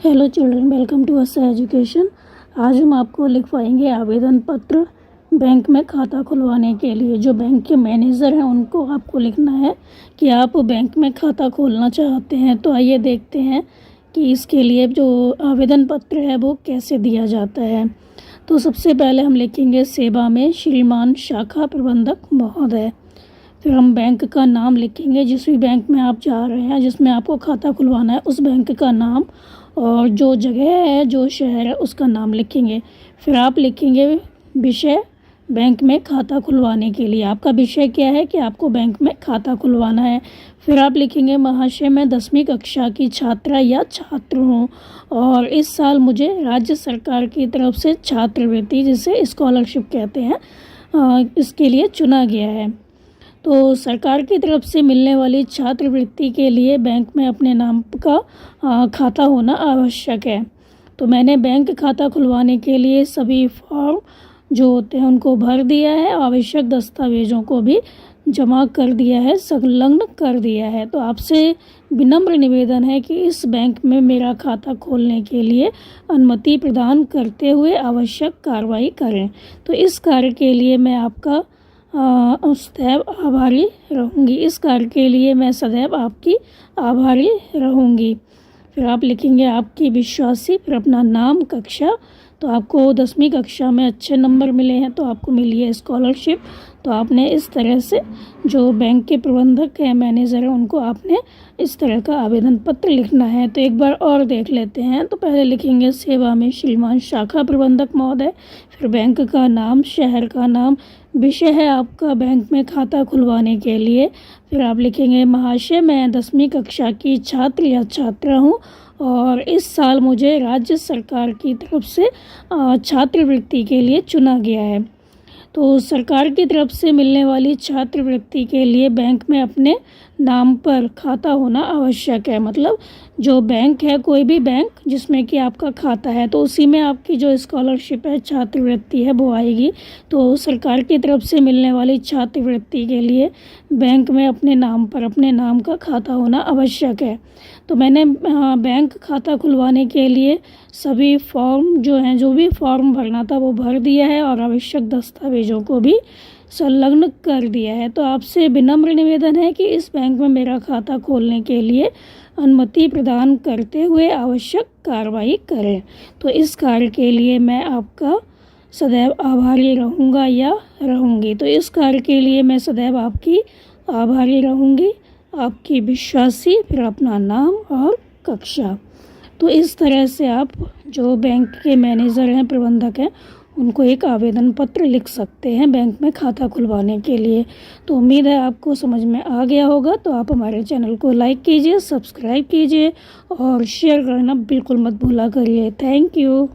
Hello children, welcome to असा education. आज हम आपको लिखवाएंगे आवेदन पत्र बैंक में खाता खुलवाने के लिए। जो बैंक के मैनेजर हैं उनको आपको लिखना है कि आप बैंक में खाता खोलना चाहते हैं। तो आइए देखते हैं कि इसके लिए जो आवेदन पत्र है वो कैसे दिया जाता है। तो सबसे पहले हम लिखेंगे सेवा में श्रीमान शाखा प्रबंधक महोदय। फिर हम बैंक का नाम लिखेंगे, जिस भी बैंक में आप जा रहे हैं, जिसमें आपको खाता खुलवाना है उस बैंक का नाम, और जो जगह है, जो शहर है, उसका नाम लिखेंगे। फिर आप लिखेंगे विषय बैंक में खाता खुलवाने के लिए। आपका विषय क्या है कि आपको बैंक में खाता खुलवाना है। फिर आप लिखेंगे महाशय, मैं 10वीं कक्षा की छात्रा या छात्र हूँ और इस साल मुझे राज्य सरकार की तरफ से छात्रवृत्ति, जिसे स्कॉलरशिप कहते हैं, इसके लिए चुना गया है। तो सरकार की तरफ से मिलने वाली छात्रवृत्ति के लिए बैंक में अपने नाम का खाता होना आवश्यक है। तो मैंने बैंक खाता खुलवाने के लिए सभी फॉर्म जो होते हैं उनको भर दिया है, आवश्यक दस्तावेज़ों को भी जमा कर दिया है, संलग्न कर दिया है। तो आपसे विनम्र निवेदन है कि इस बैंक में मेरा खाता खोलने के लिए अनुमति प्रदान करते हुए आवश्यक कार्रवाई करें। तो इस कार्य के लिए मैं आपका सदैव आभारी रहूँगी। इस कार्य के लिए मैं सदैव आपकी आभारी रहूँगी। फिर आप लिखेंगे आपकी विश्वासी, फिर अपना नाम, कक्षा। तो आपको 10वीं कक्षा में अच्छे नंबर मिले हैं तो आपको मिली है स्कॉलरशिप। तो आपने इस तरह से, जो बैंक के प्रबंधक हैं, मैनेजर हैं, उनको आपने इस तरह का आवेदन पत्र लिखना है। तो एक बार और देख लेते हैं। तो पहले लिखेंगे सेवा में श्रीमान शाखा प्रबंधक महोदय, फिर बैंक का नाम, शहर का नाम, विषय है आपका बैंक में खाता खुलवाने के लिए। फिर आप लिखेंगे महाशय, मैं 10वीं कक्षा की छात्र या छात्रा हूँ और इस साल मुझे राज्य सरकार की तरफ से छात्रवृत्ति के लिए चुना गया है। तो सरकार की तरफ से मिलने वाली छात्रवृत्ति के लिए बैंक में अपने नाम पर खाता होना आवश्यक है। मतलब जो बैंक है, कोई भी बैंक जिसमें कि आपका खाता है, तो उसी में आपकी जो स्कॉलरशिप है, छात्रवृत्ति है, वो आएगी। तो सरकार की तरफ से मिलने वाली छात्रवृत्ति के लिए बैंक में अपने नाम पर, अपने नाम का खाता होना आवश्यक है। तो मैंने बैंक खाता खुलवाने के लिए सभी फॉर्म जो हैं, जो भी फॉर्म भरना था वो भर दिया है और आवश्यक दस्तावेज़ों को भी संलग्न कर दिया है। तो आपसे विनम्र निवेदन है कि इस बैंक में मेरा खाता खोलने के लिए अनुमति प्रदान करते हुए आवश्यक कार्रवाई करें। तो इस कार्य के लिए मैं आपका सदैव आभारी रहूँगा या रहूँगी। तो इस कार्य के लिए मैं सदैव आपकी आभारी रहूँगी, आपकी विश्वासी, फिर अपना नाम और कक्षा। तो इस तरह से आप जो बैंक के मैनेजर हैं, प्रबंधक हैं, उनको एक आवेदन पत्र लिख सकते हैं बैंक में खाता खुलवाने के लिए। तो उम्मीद है आपको समझ में आ गया होगा। तो आप हमारे चैनल को लाइक कीजिए, सब्सक्राइब कीजिए और शेयर करना बिल्कुल मत भूला करिए। Thank you.